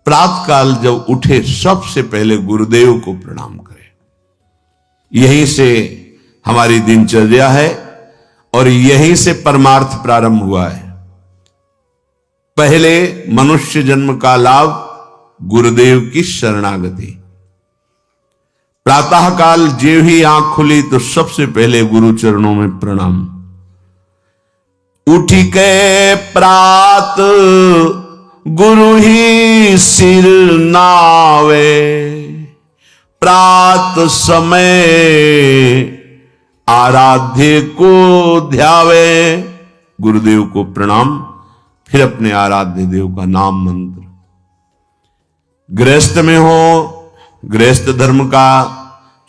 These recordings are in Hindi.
प्रातः काल जब उठे सबसे पहले गुरुदेव को प्रणाम करें। यहीं से हमारी दिनचर्या है और यहीं से परमार्थ प्रारंभ हुआ है। पहले मनुष्य जन्म का लाभ गुरुदेव की शरणागति। प्रातः काल जो ही आंख खुली तो सबसे पहले गुरु चरणों में प्रणाम। उठी के प्रात गुरु ही सिर नावे, प्रात समय आराध्य को ध्यावे। गुरुदेव को प्रणाम, फिर अपने आराध्य देव का नाम मंत्र। गृहस्थ में हो, गृहस्थ धर्म का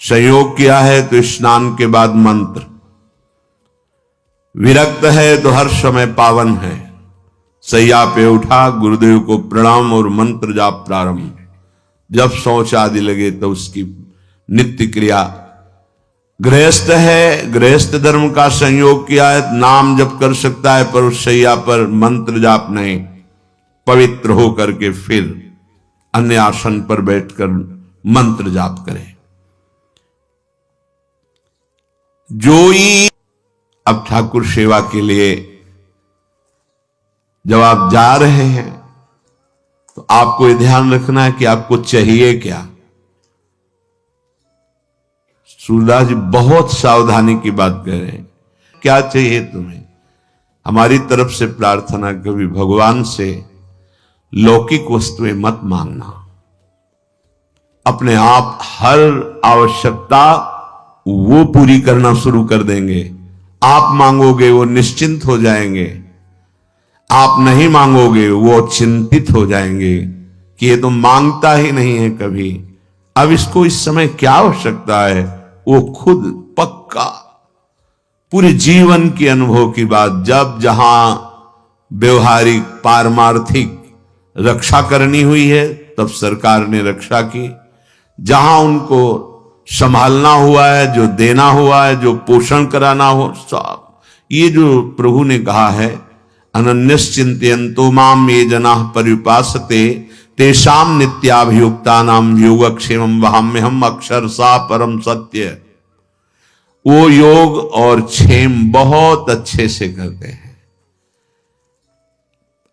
संयोग किया है तो स्नान के बाद मंत्र। विरक्त है तो हर समय पावन है। सैया पे उठा, गुरुदेव को प्रणाम और मंत्र जाप प्रारंभ। जब शौच आदि लगे तो उसकी नित्य क्रिया। गृहस्थ है, गृहस्थ धर्म का संयोग किया है, नाम जप कर सकता है पर उस सैया पर मंत्र जाप नहीं। पवित्र होकर के फिर अन्य आसन पर बैठकर मंत्र जाप करें। जोई अब ठाकुर सेवा के लिए जब आप जा रहे हैं तो आपको यह ध्यान रखना है कि आपको चाहिए क्या। सूरदास जी बहुत सावधानी की बात कह रहे हैं। क्या चाहिए तुम्हें? हमारी तरफ से प्रार्थना कभी भगवान से लौकिक वस्तुएं मत मांगना। अपने आप हर आवश्यकता वो पूरी करना शुरू कर देंगे। आप मांगोगे वो निश्चिंत हो जाएंगे, आप नहीं मांगोगे वो चिंतित हो जाएंगे कि ये तो मांगता ही नहीं है कभी, अब इसको इस समय क्या आवश्यकता है। वो खुद पक्का पूरे जीवन के अनुभव की बात, जब जहां व्यवहारिक पारमार्थिक रक्षा करनी हुई है तब सरकार ने रक्षा की। जहां उनको संभालना हुआ है, जो देना हुआ है, जो पोषण कराना हो, सब ये जो प्रभु ने कहा है, अनन्यश्चिन्तयन्तो माम ये जनाः पर्युपासते तेषाम नित्याभियुक्तानाम योगक्षेमं वहाम्यहम् अक्षरशः परम सत्य। वो योग और क्षेम बहुत अच्छे से करते हैं।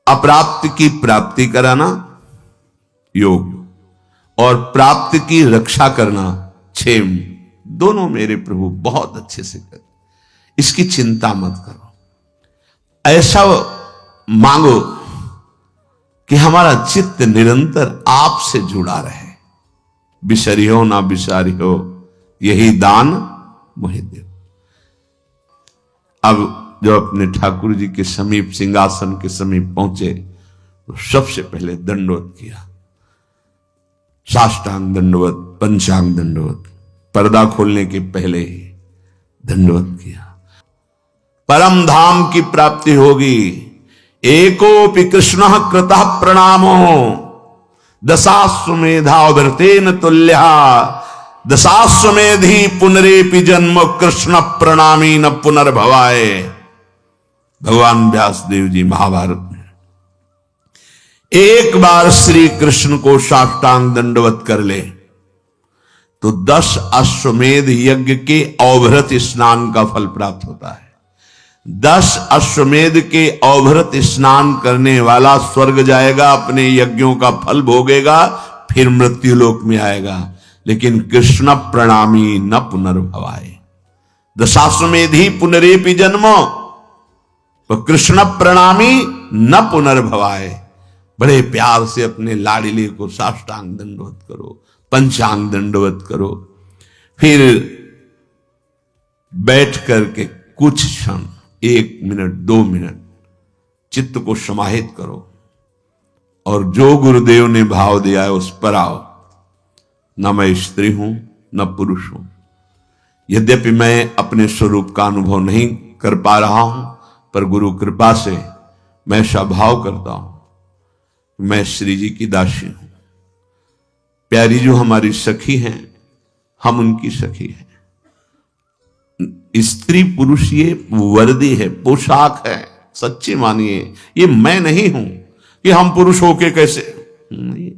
अप्राप्त की प्राप्ति कराना योग और प्राप्त की रक्षा करना क्षेम, दोनों मेरे प्रभु बहुत अच्छे से करते। इसकी चिंता मत करो, ऐसा मांगो कि हमारा चित्त निरंतर आपसे जुड़ा रहे। बिसरियो ना बिसारियो, यही दान मुझे दो। अब जब अपने ठाकुर जी के समीप, सिंहासन के समीप पहुंचे तो सबसे पहले दंडवत किया। साष्टांग दंडवत, पंचांग दंडवत, पर्दा खोलने के पहले ही दंडवत किया। परम धाम की प्राप्ति होगी। एकोपि कृष्ण कृतः प्रणामो दशाश्वमेधावृतेन तुल्या, दशाश्वमेधि पुनरेपि जन्म कृष्ण प्रणामी न पुनर्भवाय। भगवान व्यासदेव जी महाभारत में एक बार श्री कृष्ण को साष्टांग दंडवत कर ले तो 10 अश्वमेध यज्ञ के अवभृत स्नान का फल प्राप्त होता है। 10 अश्वमेध के अवभृत स्नान करने वाला स्वर्ग जाएगा, अपने यज्ञों का फल भोगेगा, फिर मृत्यु लोक में आएगा। लेकिन कृष्ण प्रणामी न पुनर्भवाय, दशाश्वमेधि पुनरेपि जन्मो, तो कृष्ण प्रणामी न पुनर्भवाय। बड़े प्यार से अपने लाडले को साष्टांग दंडवत करो, पंचांग दंडवत करो। फिर बैठ करके कुछ क्षण, 1 मिनट 2 मिनट चित्त को समाहित करो और जो गुरुदेव ने भाव दिया है उस पर आओ। न मैं स्त्री हूं न पुरुष हूं। यद्यपि मैं अपने स्वरूप का अनुभव नहीं कर पा रहा हूं, पर गुरु कृपा से मैं स्वभाव करता हूं मैं श्री जी की दासी हूं। प्यारी जो हमारी सखी हैं, हम उनकी सखी हैं। स्त्री पुरुष ये वर्दी है, पोशाक है। सच्ची मानिए, ये मैं नहीं हूं कि हम पुरुष होके कैसे नहीं।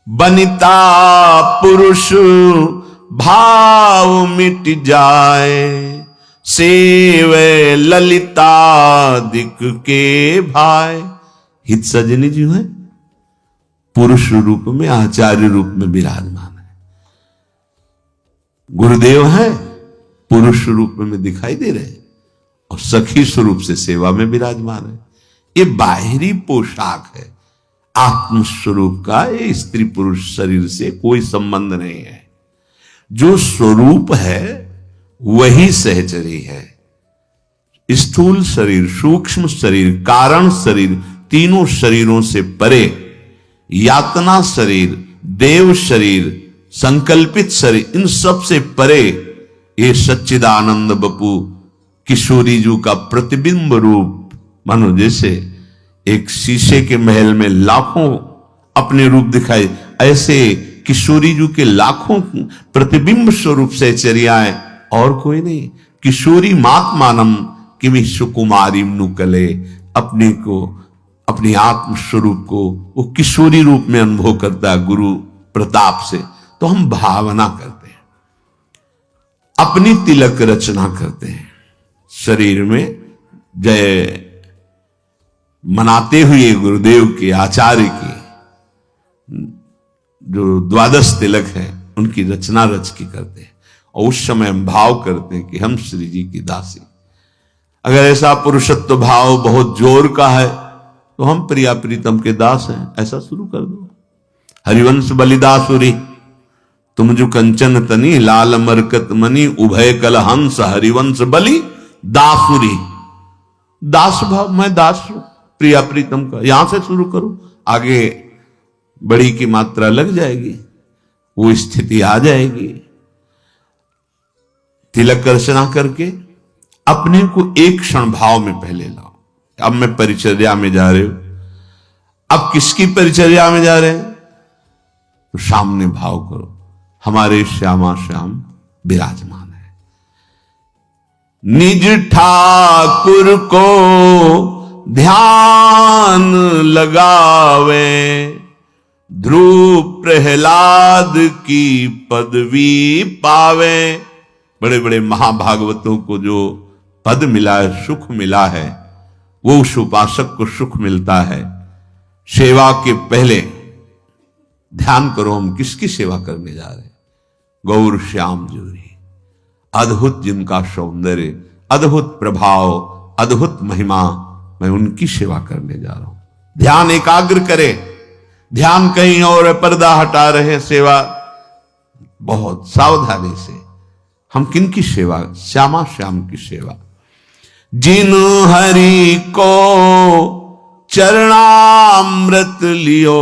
बनिता पुरुष भाव मिट जाए, सेवे ललिता दिक के भाई। हित सजनी जी है पुरुष रूप में, आचार्य रूप में विराजमान है। गुरुदेव है पुरुष रूप में दिखाई दे रहे और सखी स्वरूप से सेवा में विराजमान है। ये बाहरी पोशाक है, आत्म स्वरूप का ये स्त्री पुरुष शरीर से कोई संबंध नहीं है। जो स्वरूप है वही सहचरी है। स्थूल शरीर, सूक्ष्म शरीर, कारण शरीर, तीनों शरीरों से परे यातना शरीर, देव शरीर, संकल्पित शरीर, इन सब से परे ये सच्चिदानंद बपू किशोरी जी का प्रतिबिंब रूप, मानो जैसे एक शीशे के महल में लाखों अपने रूप दिखाई, ऐसे किशोरी जी के लाखों प्रतिबिंब स्वरूप से चर्याएं और कोई नहीं। किशोरी मात्मानम किमि सुकुमारी नुकले, अपने को, अपनी आत्म स्वरूप को वो किशोरी रूप में अनुभव करता है गुरु प्रताप से। तो हम भावना करते हैं, अपनी तिलक रचना करते हैं, शरीर में जय मनाते हुए गुरुदेव के, आचार्य की जो द्वादश तिलक है उनकी रचना रच के करते हैं। और उस समय हम भाव करते हैं कि हम श्री जी की दासी। अगर ऐसा पुरुषत्व भाव बहुत जोर का है तो हम प्रिया प्रीतम के दास हैं, ऐसा शुरू कर दो। हरिवंश बलिदासुरी तुम जो कंचन तनी, लाल मरकत मनी, उभय कल हंस, हरिवंश बलि दासुरी। दास भाव, मैं दास हूं प्रिया प्रीतम का, यहां से शुरू करो, आगे बड़ी की मात्रा लग जाएगी, वो स्थिति आ जाएगी। तिलक रचना करके अपने को एक क्षण भाव में पहले लाओ। अब मैं परिचर्या में जा रहे हो, अब किसकी परिचर्या में जा रहे हैं? तो सामने भाव करो, हमारे श्यामा श्याम विराजमान है। निज ठाकुर को ध्यान लगावे, ध्रुव प्रहलाद की पदवी पावे। बड़े बड़े महाभागवतों को जो पद मिला है, सुख मिला है, वो उस उपासक को सुख मिलता है। सेवा के पहले ध्यान करो, हम किसकी सेवा करने जा रहे हैं? गौर श्याम जोरी, अद्भुत जिनका सौंदर्य, अद्भुत प्रभाव, अद्भुत महिमा, मैं उनकी सेवा करने जा रहा हूं। ध्यान एकाग्र करे, ध्यान कहीं और, पर्दा हटा रहे, सेवा बहुत सावधानी से। हम किनकी सेवा? श्यामा श्याम की सेवा। जिन हरि को चरणामृत लियो,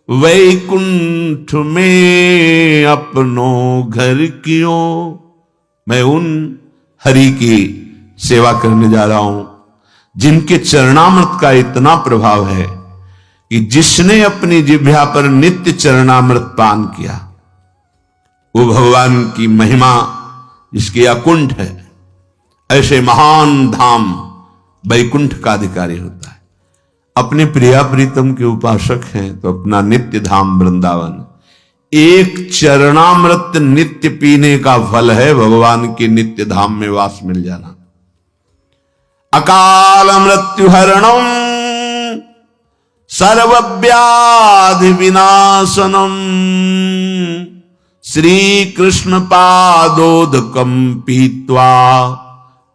वैकुंठ में अपनो घर कियो। मैं उन हरि की सेवा करने जा रहा हूं जिनके चरणामृत का इतना प्रभाव है कि जिसने अपनी जिह्वा पर नित्य चरणामृत पान किया, वो भगवान की महिमा जिसकी अकुंठ है, ऐसे महान धाम वैकुंठ का अधिकारी होता है। अपने प्रिया प्रीतम के उपासक हैं तो अपना नित्य धाम वृंदावन। एक चरणामृत नित्य पीने का फल है भगवान के नित्य धाम में वास मिल जाना। अकाल मृत्यु हरणम सर्वव्याधि विनाशनम, श्री कृष्ण पादोदकम पीत्वा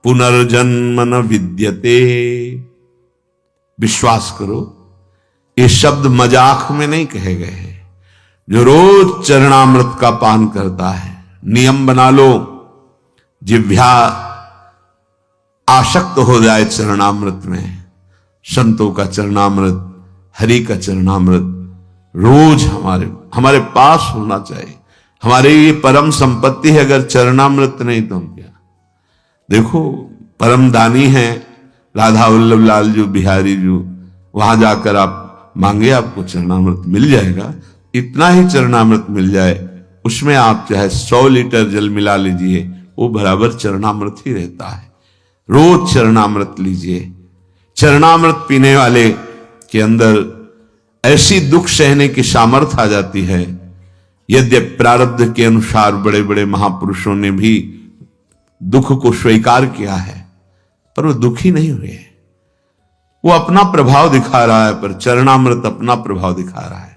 पुनर्जन्म न विद्यते। विश्वास करो, ये शब्द मजाक में नहीं कहे गए हैं। जो रोज चरणामृत का पान करता है, नियम बना लो, जिह्वा आसक्त हो जाए चरणामृत में। संतों का चरणामृत, हरि का चरणामृत रोज हमारे पास होना चाहिए। हमारे ये परम संपत्ति है। अगर चरणामृत नहीं तो हम क्या? देखो, परम दानी है राधा वल्लभ लाल जी बिहारी जी, वहां जाकर आप मांगे, आपको चरणामृत मिल जाएगा। इतना ही चरणामृत मिल जाए, उसमें आप चाहे 100 लीटर जल मिला लीजिए, वो बराबर चरणामृत ही रहता है। रोज चरणामृत लीजिए। चरणामृत पीने वाले के अंदर ऐसी दुख सहने की सामर्थ्य आ जाती है। यद्यपि प्रारब्ध के अनुसार बड़े बड़े महापुरुषों ने भी दुख को स्वीकार किया है, पर वो दुखी नहीं हुए। वो अपना प्रभाव दिखा रहा है, पर चरणामृत अपना प्रभाव दिखा रहा है।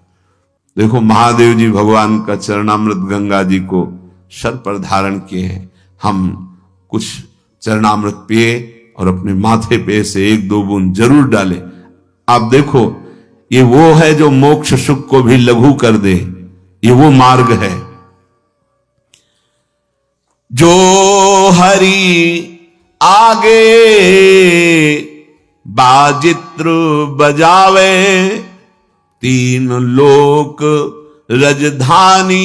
देखो, महादेव जी भगवान का चरणामृत गंगा जी को सर पर धारण किए हैं। हम कुछ चरणामृत पिए और अपने माथे पे से 1-2 बूंद जरूर डालें। आप देखो, ये वो है जो मोक्ष सुख को भी लघु कर दे। ये वो मार्ग है। जो हरि आगे बाजित्र बजावे, 3 लोक रजधानी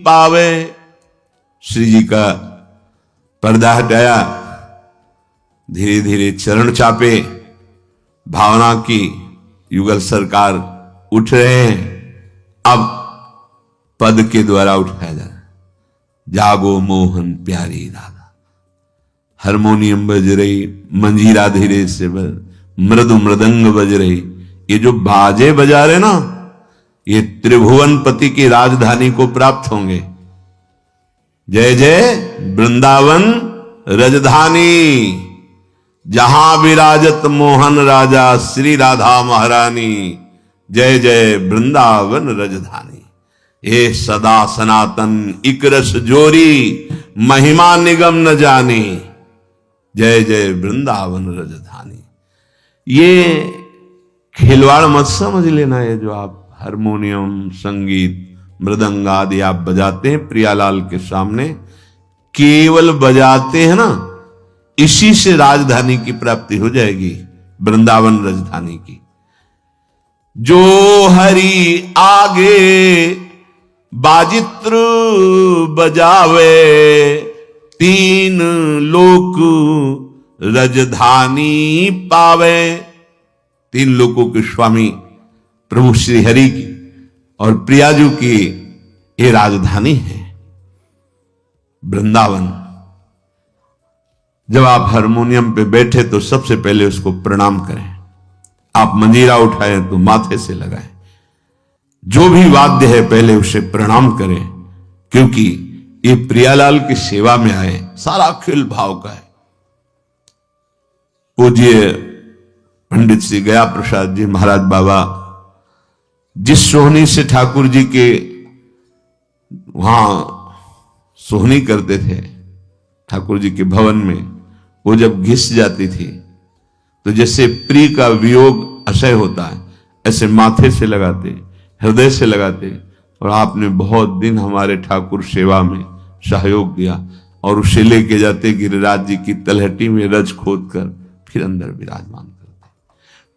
पावे। श्री जी का पर्दा हटाया, धीरे धीरे चरण चापे, भावना की युगल सरकार उठ रहे हैं। अब पद के द्वारा उठाया जा रहा है। जागो मोहन प्यारी राधा। हारमोनियम बज रही, मंजीरा धीरे से मृदु मृदंग बज रही। ये जो बाजे बजा रहे ना, ये त्रिभुवनपति की राजधानी को प्राप्त होंगे। जय जय वृंदावन रजधानी, जहां विराजत मोहन राजा श्री राधा महारानी। जय जय वृंदावन रजधानी। ये सदा सनातन इकरस जोरी, महिमा निगम न जानी। जय जय वृंदावन रजधानी। ये खिलवाड़ मत समझ लेना। ये जो आप हारमोनियम, संगीत, मृदंग आदि आप बजाते हैं प्रियालाल के सामने, केवल बजाते हैं ना, इसी से राजधानी की प्राप्ति हो जाएगी, वृंदावन राजधानी की। जो हरि आगे बाजित्र बजावे, 3 लोक राजधानी पावे। 3 लोकों के स्वामी प्रभु श्री हरि की और प्रियाजू की ये राजधानी है वृंदावन। जब आप हारमोनियम पे बैठे तो सबसे पहले उसको प्रणाम करें। आप मंजीरा उठाएं तो माथे से लगाएं। जो भी वाद्य है पहले उसे प्रणाम करें, क्योंकि ये प्रियालाल की सेवा में आए। सारा खेल भाव का है। पूज्य पंडित श्री गया प्रसाद जी महाराज बाबा जिस सोहनी से ठाकुर जी के वहां सोहनी करते थे, ठाकुर जी के भवन में, वो जब घिस जाती थी तो जैसे प्रिय का वियोग असह्य होता है, ऐसे माथे से लगाते, हृदय से लगाते। और आपने बहुत दिन हमारे ठाकुर सेवा में सहयोग दिया और उसे लेके जाते गिरिराज जी की तलहटी में रज खोद कर फिर अंदर विराजमान करते।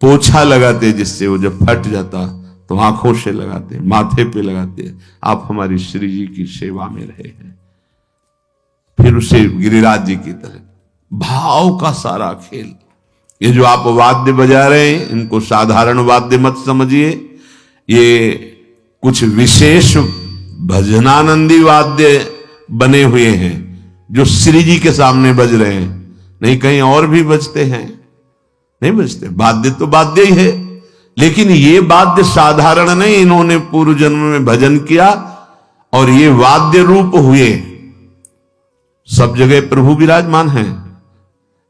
पोछा लगाते, जिससे वो जब फट जाता तो आंखों से लगाते, माथे पे लगाते। आप हमारी श्री जी की सेवा में रहे हैं। फिर उसे गिरिराज जी की तरह भाव का सारा खेल। ये जो आप वाद्य बजा रहे हैं, इनको साधारण वाद्य मत समझिए। ये कुछ विशेष भजनानंदी वाद्य बने हुए हैं जो श्री जी के सामने बज रहे हैं। नहीं कहीं और भी बजते हैं, नहीं बजते। वाद्य तो वाद्य ही है, लेकिन ये वाद्य साधारण नहीं। इन्होंने पूर्व जन्म में भजन किया और ये वाद्य रूप हुए। सब जगह प्रभु विराजमान हैं।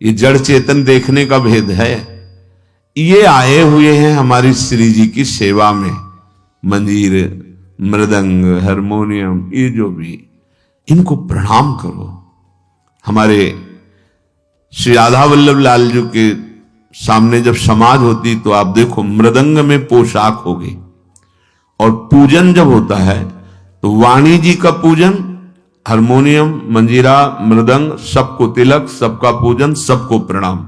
ये जड़ चेतन देखने का भेद है। ये आए हुए हैं हमारी श्री जी की सेवा में। मंजीर, मृदंग, हारमोनियम, ये जो भी, इनको प्रणाम करो। हमारे श्री राधा वल्लभ लाल जी के सामने जब समाज होती तो आप देखो मृदंग में पोशाक होगी, और पूजन जब होता है तो वाणी जी का पूजन, हारमोनियम, मंजीरा, मृदंग, सबको तिलक, सबका पूजन, सबको प्रणाम।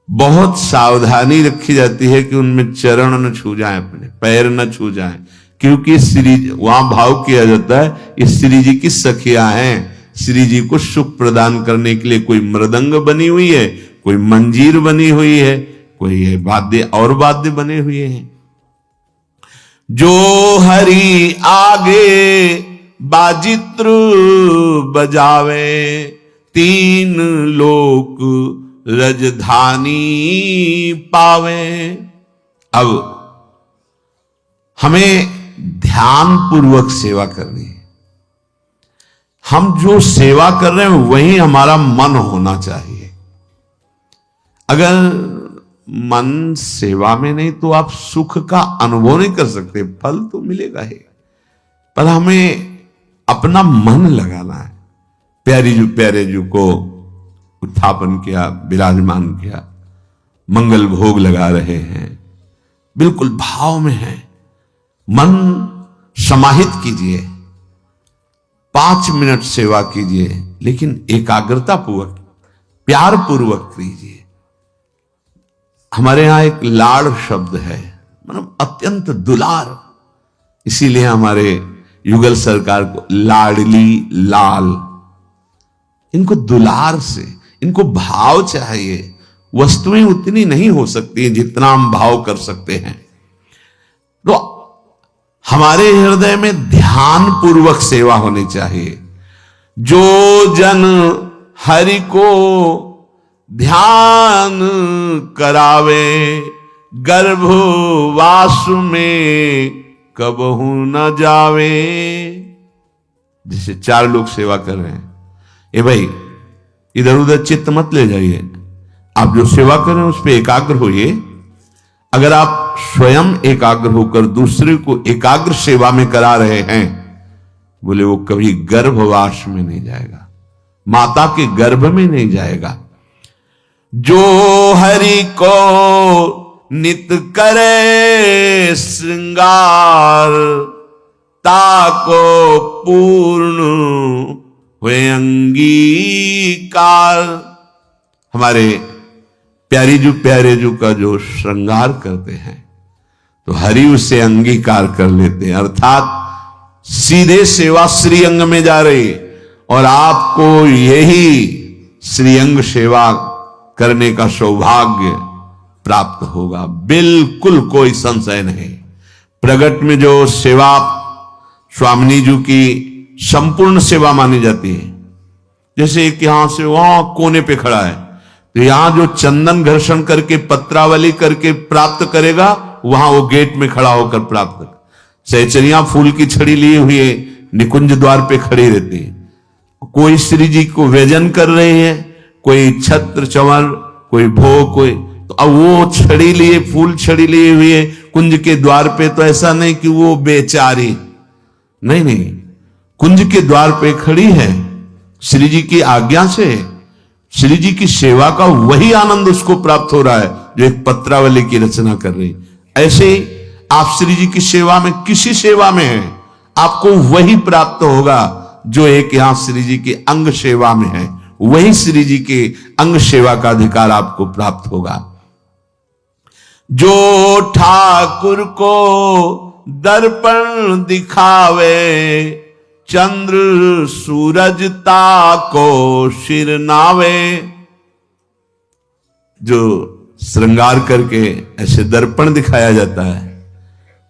बहुत सावधानी रखी जाती है कि उनमें चरण न छू जाएं, अपने पैर न छू जाएं, क्योंकि श्री वहां भाव किया जाता है ये श्री जी की सखियां हैं। श्री जी को सुख प्रदान करने के लिए कोई मृदंग बनी हुई है, कोई मंजीर बनी हुई है, कोई वाद्य और वाद्य बने हुए हैं। जो हरि आगे बाजित्र बजावे, 3 लोक राजधानी पावे। अब हमें ध्यान पूर्वक सेवा करनी है। हम जो सेवा कर रहे हैं वही हमारा मन होना चाहिए। अगर मन सेवा में नहीं तो आप सुख का अनुभव नहीं कर सकते। फल तो मिलेगा ही, पर हमें अपना मन लगाना है। प्यारे जी को उत्थापन किया, विराजमान किया, मंगल भोग लगा रहे हैं, बिल्कुल भाव में है। मन समाहित कीजिए, 5 मिनट सेवा कीजिए, लेकिन एकाग्रता पूर्वक, प्यार पूर्वक कीजिए। हमारे यहां एक लाड़ शब्द है, मतलब अत्यंत दुलार, इसीलिए हमारे युगल सरकार को लाडली लाल। इनको दुलार से, इनको भाव चाहिए। वस्तुएं उतनी नहीं हो सकती जितना हम भाव कर सकते हैं। तो हमारे हृदय में ध्यान पूर्वक सेवा होनी चाहिए। जो जन हरि को ध्यान करावे, गर्भवास में कबहू न जावे। जैसे 4 लोग सेवा कर रहे हैं, ए भाई इधर उधर चित्त मत ले जाइए, आप जो सेवा कर रहे हैं उस पर एकाग्र होइए। अगर आप स्वयं एकाग्र होकर दूसरे को एकाग्र सेवा में करा रहे हैं, बोले वो कभी गर्भवास में नहीं जाएगा, माता के गर्भ में नहीं जाएगा। जो हरि को नित करे श्रृंगार, ताको पूर्ण हुए अंगीकार। हमारे प्यारे जू का जो श्रृंगार करते हैं तो हरि उससे अंगीकार कर लेते हैं, अर्थात सीधे सेवा श्रीअंग में जा रही। और आपको यही श्रीअंग सेवा करने का सौभाग्य प्राप्त होगा, बिल्कुल कोई संशय नहीं। प्रगट में जो सेवा स्वामिनी जी की संपूर्ण सेवा मानी जाती है, जैसे एक यहां से वहां कोने पे खड़ा है, तो यहां जो चंदन घर्षण करके पत्रावली करके प्राप्त करेगा, वहां वो गेट में खड़ा होकर प्राप्त कर। सहचरियां फूल की छड़ी लिए हुए निकुंज द्वार पे खड़ी रहती है। कोई श्री जी को व्यजन कर रहे हैं, कोई छत्र चंवर, कोई भोग, कोई, तो अब वो छड़ी लिए, फूल छड़ी लिए हुए कुंज के द्वार पे, तो ऐसा नहीं कि वो बेचारी, नहीं, कुंज के द्वार पे खड़ी है, श्री जी की आज्ञा से श्री जी की सेवा का वही आनंद उसको प्राप्त हो रहा है जो एक पत्रावली की रचना कर रही। ऐसे ही आप श्री जी की सेवा में, किसी सेवा में है, आपको वही प्राप्त होगा जो एक यहां श्री जी की अंग सेवा में है, वही श्री जी के अंग सेवा का अधिकार आपको प्राप्त होगा। जो ठाकुर को दर्पण दिखावे, चंद्र सूरज ताको सिर नावे। जो श्रृंगार करके ऐसे दर्पण दिखाया जाता है,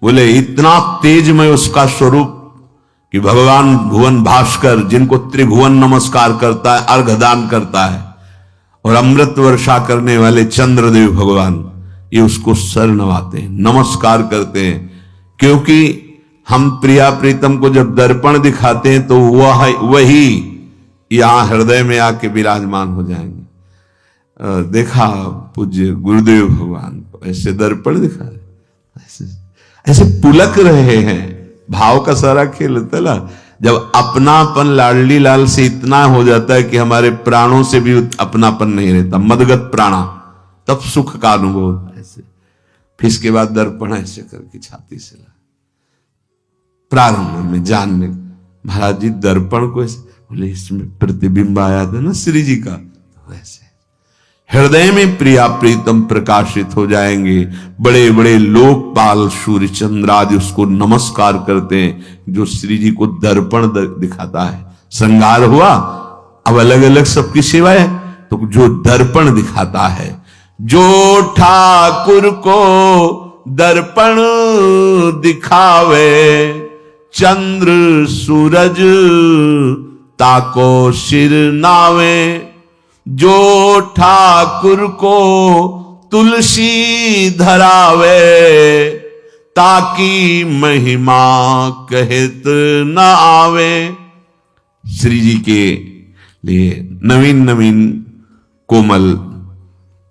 बोले इतना तेजमय उसका स्वरूप कि भगवान भुवन भास्कर, जिनको त्रिभुवन नमस्कार करता है, अर्घदान करता है, और अमृत वर्षा करने वाले चंद्रदेव भगवान, ये उसको सर नवाते हैं, नमस्कार करते हैं। क्योंकि हम प्रिया प्रीतम को जब दर्पण दिखाते हैं तो वही यहां हृदय में आके विराजमान हो जाएंगे। देखा पूज्य गुरुदेव भगवान को ऐसे दर्पण दिखा रहे, ऐसे पुलक रहे हैं। भाव का सारा खेल होता है ना, जब अपनापन लाडली लाल से इतना हो जाता है कि हमारे प्राणों से भी अपनापन नहीं रहता, मदगत प्राणा, तब सुख का अनुभव होता है। ऐसे फिर इसके बाद दर्पण ऐसे करके छाती से ला, प्रारंभ में जानने, महाराज जी दर्पण को ऐसे, बोले इसमें प्रतिबिंब आया था ना श्री जी का, तो वैसे हृदय में प्रिया प्रीतम प्रकाशित हो जाएंगे। बड़े बड़े लोकपाल सूर्य चंद्र आदि उसको नमस्कार करते हैं, जो श्री जी को दर्पण दिखाता है। श्रृंगार हुआ, अब अलग अलग सबकी सेवा है, तो जो दर्पण दिखाता है, जो ठाकुर को दर्पण दिखावे, चंद्र सूरज ताको सिर नावे। जो ठाकुर को तुलसी धरावे, ताकि महिमा कहत न आवे। श्री जी के लिए नवीन नवीन कोमल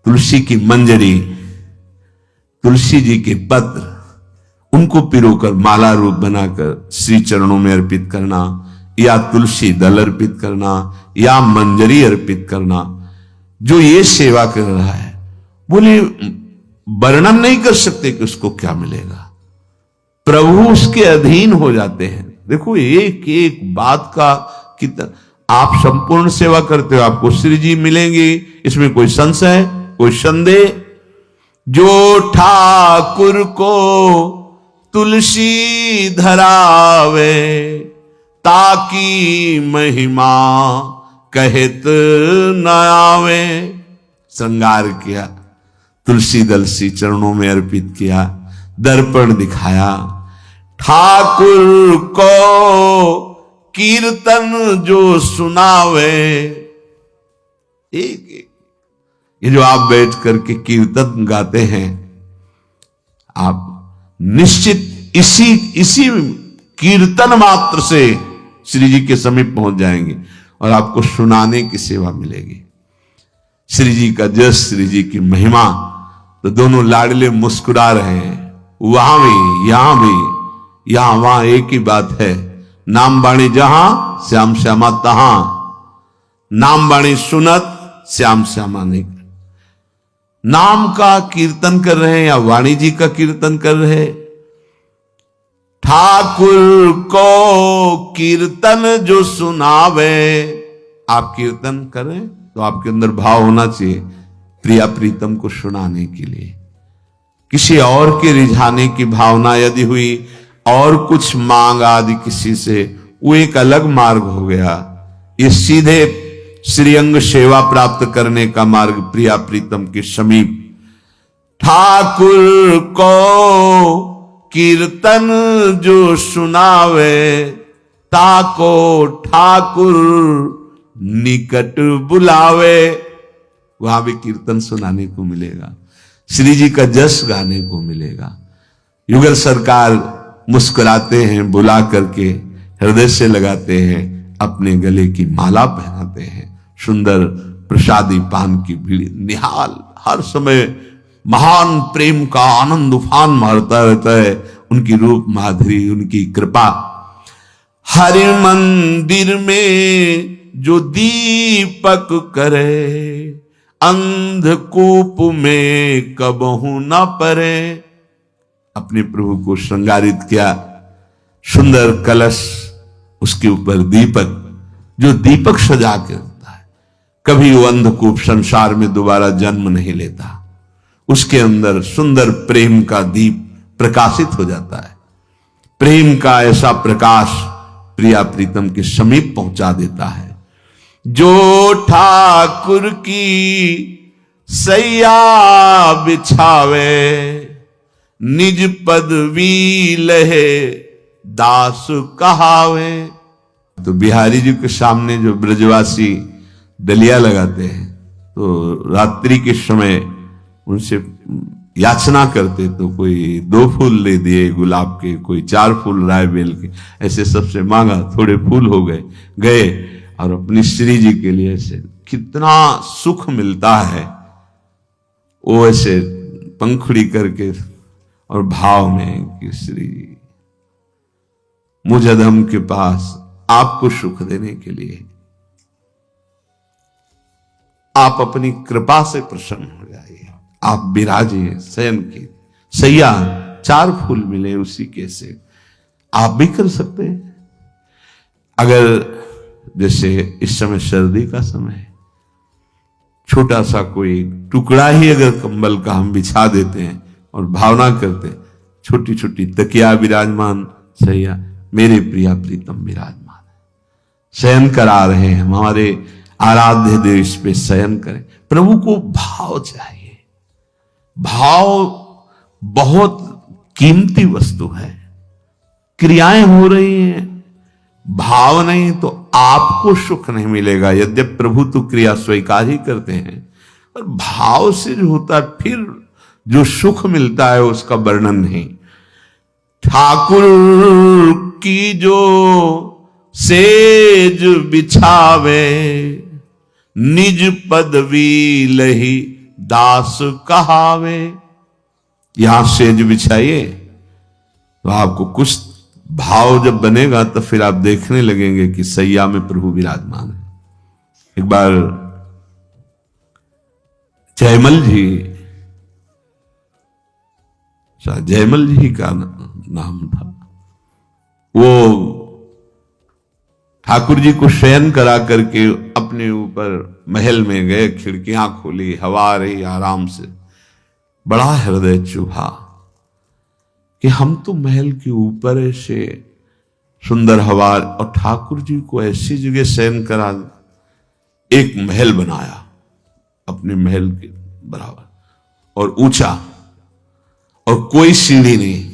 तुलसी की मंजरी, तुलसी जी के पत्र, उनको पिरोकर माला रूप बनाकर श्री चरणों में अर्पित करना, या तुलसी दल अर्पित करना, या मंजरी अर्पित करना, जो ये सेवा कर रहा है, बोले वर्णन नहीं कर सकते कि उसको क्या मिलेगा। प्रभु उसके अधीन हो जाते हैं। देखो एक एक बात का कितना, आप संपूर्ण सेवा करते हो, आपको श्री जी मिलेंगे, इसमें कोई संशय, कोई संदेह। जो ठाकुर को तुलसी धरावे, ताकि महिमा कहत न आवे। श्रृंगार किया, तुलसी दल श्री चरणों में अर्पित किया, दर्पण दिखाया। ठाकुर को कीर्तन जो सुनावे, एक एक ये जो आप बैठ करके कीर्तन गाते हैं, आप निश्चित इसी कीर्तन मात्र से श्री जी के समीप पहुंच जाएंगे और आपको सुनाने की सेवा मिलेगी। श्री जी का जस, श्री जी की महिमा, तो दोनों लाडले मुस्कुरा रहे हैं, वहां भी यहां भी, यहां वहां एक ही बात है। नाम बाणी जहां, श्याम श्यामा तहां। नाम बाणी सुनत, श्याम श्यामा नहीं। नाम का कीर्तन कर रहे हैं या वाणी जी का कीर्तन कर रहे हैं। ठाकुर को कीर्तन जो सुनावे, आप कीर्तन करें तो आपके अंदर भाव होना चाहिए प्रिया प्रीतम को सुनाने के लिए। किसी और के रिझाने की भावना यदि हुई और कुछ मांग आदि किसी से, वो एक अलग मार्ग हो गया। ये सीधे श्रीअंग सेवा प्राप्त करने का मार्ग प्रिया प्रीतम के समीप। ठाकुर को कीर्तन जो सुनावे, ताको ठाकुर निकट बुलावे। वहां भी कीर्तन सुनाने को मिलेगा, श्री जी का जस गाने को मिलेगा। युगल सरकार मुस्कुराते हैं, बुला करके हृदय से लगाते हैं, अपने गले की माला पहनाते हैं, सुंदर प्रसादी पान की भीड़ निहाल, हर समय महान प्रेम का आनंद उफान मारता रहता है। उनकी रूप माधुरी, उनकी कृपा। हरि मंदिर में जो दीपक करे, अंधकूप में कबहू न परे। अपने प्रभु को श्रृंगारित किया, सुंदर कलश, उसके ऊपर दीपक, जो दीपक सजा के होता है, कभी वो अंधकूप संसार में दोबारा जन्म नहीं लेता। उसके अंदर सुंदर प्रेम का दीप प्रकाशित हो जाता है। प्रेम का ऐसा प्रकाश प्रिया प्रीतम के समीप पहुंचा देता है। जो ठाकुर की सैया बिछावे, निज पदवी लहे दास कहावे। तो बिहारी जी के सामने जो ब्रजवासी डलिया लगाते हैं, तो रात्रि के समय उनसे याचना करते, तो कोई 2 फूल ले दिए गुलाब के, कोई 4 फूल राय बेल के, ऐसे सबसे मांगा, थोड़े फूल हो गए और अपनी श्री जी के लिए ऐसे कितना सुख मिलता है। वो ऐसे पंखुड़ी करके और भाव में कि श्री जी मुझ अधम के पास आपको सुख देने के लिए आप अपनी कृपा से प्रसन्न हो जाइए, आप विराजिए। शयन की सैया 4 फूल मिले उसी के से आप भी कर सकते हैं। अगर जैसे इस समय सर्दी का समय है, छोटा सा कोई टुकड़ा ही अगर कंबल का हम बिछा देते हैं और भावना करते, छोटी छोटी तकिया विराजमान, सैया मेरे प्रिया प्रीतम विराजमान है, शयन करा रहे हैं, हमारे आराध्य देश पे शयन करें। प्रभु को भाव चाहिए। भाव बहुत कीमती वस्तु है। क्रियाएं हो रही हैं, भाव नहीं तो आपको सुख नहीं मिलेगा। यद्यपि प्रभु तो क्रिया स्वीकार ही करते हैं, पर भाव से जो होता है फिर जो सुख मिलता है उसका वर्णन नहीं। ठाकुर की जो सेज बिछावे, निज पदवी लही दास कहावे। यहां सेज बिछाइए तो आपको कुछ भाव जब बनेगा तो फिर आप देखने लगेंगे कि सैया में प्रभु विराजमान है। एक बार जयमल जी, जयमल जी का नाम था, वो ठाकुर जी को शयन करा करके अपने ऊपर महल में गए, खिड़कियां खोली, हवा आ रही आराम से। बड़ा हृदय चुभा कि हम तो महल के ऊपर ऐसे सुंदर हवा, और ठाकुर जी को ऐसी जगह शयन करा, एक महल बनाया अपने महल के बराबर और ऊंचा, और कोई सीढ़ी नहीं,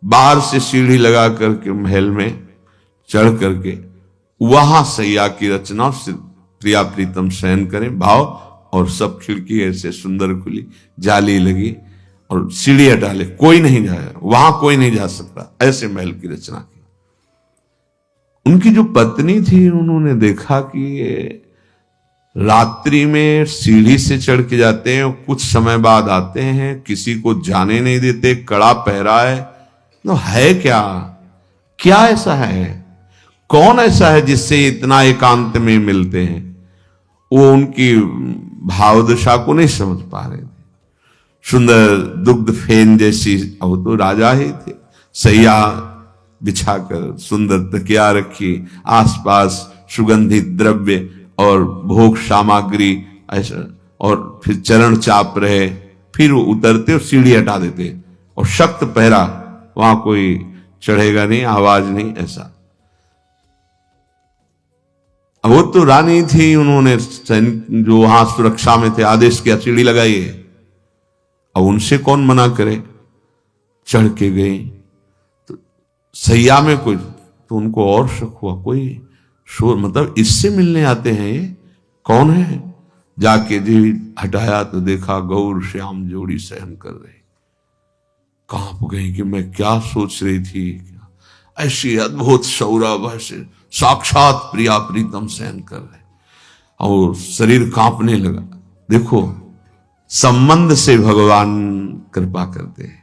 बाहर से सीढ़ी लगा करके महल में चढ़ करके वहां सैया की रचना से प्रिया प्रीतम शयन करें भाव, और सब खिड़की ऐसे सुंदर खुली, जाली लगी और सीढ़ी हटा ले, कोई नहीं जाएगा वहां, कोई नहीं जा सकता, ऐसे महल की रचना की। उनकी जो पत्नी थी, उन्होंने देखा कि ये रात्रि में सीढ़ी से चढ़ के जाते हैं, कुछ समय बाद आते हैं, किसी को जाने नहीं देते, कड़ा पहरा है, तो है क्या, क्या ऐसा है, कौन ऐसा है जिससे इतना एकांत में मिलते हैं। वो उनकी भावदशा को नहीं समझ पा रहे थे। सुंदर दुग्ध फेन जैसी, वो तो राजा ही थे, सैया बिछाकर सुंदर तकिया रखी, आसपास सुगंधित द्रव्य और भोग सामग्री ऐसा, और फिर चरण चाप रहे, फिर वो उतरते और सीढ़ी हटा देते, और सख्त पहरा, वहां कोई चढ़ेगा नहीं, आवाज नहीं, ऐसा। वो तो रानी थी, उन्होंने जो वहां सुरक्षा में थे आदेश किया सीढ़ी लगाइए, अब उनसे कौन मना करे, चढ़ के गई तो सैया में कोई, तो उनको और शक हुआ, कोई शोर, मतलब इससे मिलने आते हैं, ये कौन है। जाके जी हटाया तो देखा गौर श्याम जोड़ी सहन कर रहे। कांप गई कि मैं क्या सोच रही थी, ऐसी अद्भुत सौरभ, ऐसे साक्षात प्रिया प्रीतम सहन कर रहे, और शरीर कांपने लगा। देखो, संबंध से भगवान कृपा करते हैं,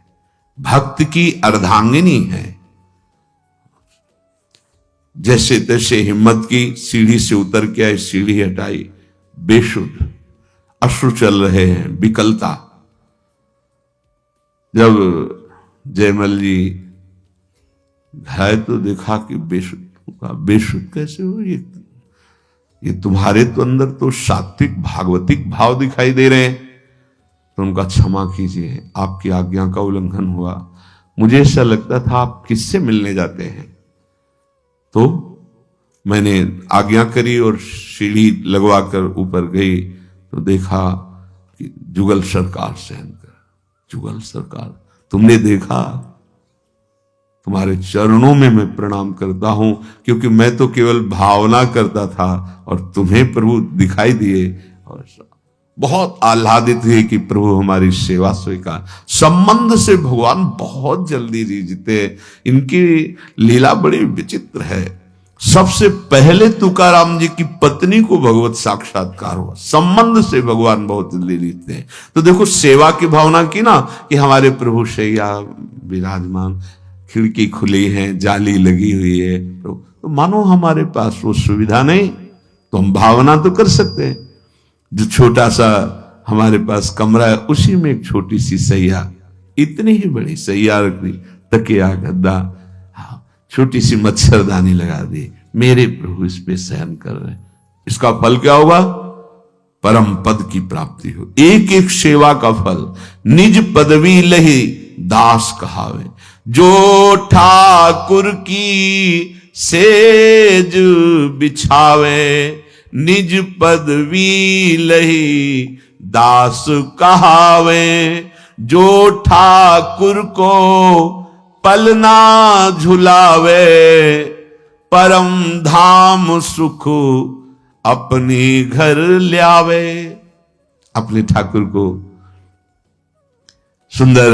भक्त की अर्धांगिनी है, जैसे तैसे हिम्मत की, सीढ़ी से उतर के आई, सीढ़ी हटाई, बेशुद्ध, अश्रु चल रहे हैं, विकलता। जब जयमल जी है तो देखा कि बेशुद्ध, बेशुद्ध कैसे हो, ये तुम्हारे तो अंदर तो सात्विक भागवतिक भाव दिखाई दे रहे हैं। तो उनका क्षमा कीजिए, आपकी आज्ञा का उल्लंघन हुआ, मुझे ऐसा लगता था आप किससे मिलने जाते हैं। तो मैंने आज्ञा करी और सीढ़ी लगवा कर ऊपर गई तो देखा कि जुगल सरकार सहन कर, जुगल सरकार, तुमने देखा, तुम्हारे चरणों में मैं प्रणाम करता हूं, क्योंकि मैं तो केवल भावना करता था और तुम्हें प्रभु दिखाई दिए, और बहुत आह्लादित हुए कि प्रभु हमारी सेवा स्वीकार। संबंध से भगवान बहुत जल्दी जीते, इनकी लीला बड़ी विचित्र है। सबसे पहले तुकाराम जी की पत्नी को भगवत साक्षात्कार हुआ, संबंध से भगवान बहुत जल्दी जीतते हैं। तो देखो, सेवा की भावना की ना, कि हमारे प्रभु शैया विराजमान, खिड़की खुली है, जाली लगी हुई है, तो मानो हमारे पास वो सुविधा नहीं, तो हम भावना तो कर सकते हैं। जो छोटा सा हमारे पास कमरा है, उसी में एक छोटी सी सैया, इतनी ही बड़ी सैया रख दी, तकिया गद्दा, छोटी सी मच्छरदानी लगा दी, मेरे प्रभु इस पे सहन कर रहे हैं। इसका फल क्या होगा? परम पद की प्राप्ति हो। एक एक सेवा का फल, निज पदवी लही दास कहावे, जो ठाकुर की सेज बिछावे, निज पदवी लही दास कहावे, जो ठाकुर को पलना झुलावे, परम धाम सुख अपनी घर ल्यावे। अपने ठाकुर को सुंदर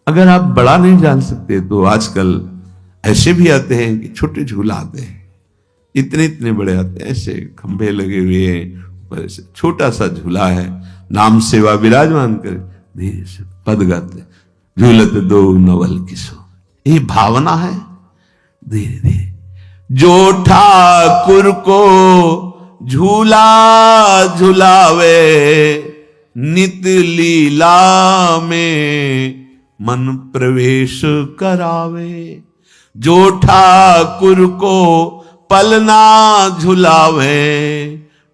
अगर आप बड़ा नहीं जान सकते तो आजकल ऐसे भी आते हैं कि छोटे झूला आते हैं, इतने इतने बड़े आते हैं, ऐसे खंभे लगे हुए हैं, ऊपर ऐसे छोटा सा झूला है, नाम सेवा विराजमान कर धीरे से पद गाते, झूलत दो नवल किशोर, ये भावना है। धीरे धीरे जो ठाकुर को झूला झुलावे, नित लीला में मन प्रवेश करावे। जो ठाकुर को पलना झुलावे,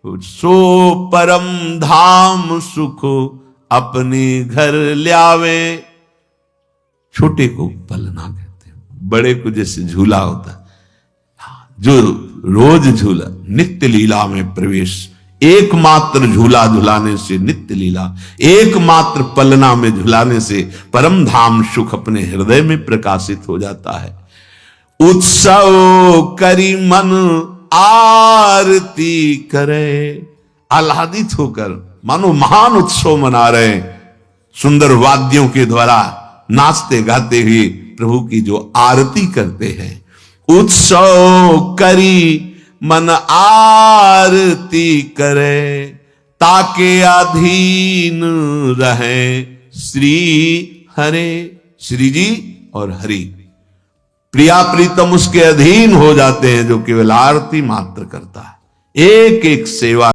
सो परम धाम सुख अपने घर ल्यावे। छोटे को पलना कहते हैं, बड़े को जैसे झूला होता है, जो रोज झूला, नित्य लीला में प्रवेश, एकमात्र झूला झुलाने से नित्य लीला, एकमात्र पलना में झुलाने से परम धाम सुख अपने हृदय में प्रकाशित हो जाता है। उत्सव करी मन आरती करे, आह्लादित होकर मानो महान उत्सव मना रहे, सुंदर वाद्यों के द्वारा नाचते गाते हुए प्रभु की जो आरती करते हैं। उत्सव करी मन आरती करे, ताके अधीन रहे श्री हरे। श्री जी और हरि प्रिया प्रीतम उसके अधीन हो जाते हैं जो केवल आरती मात्र करता है। एक एक सेवा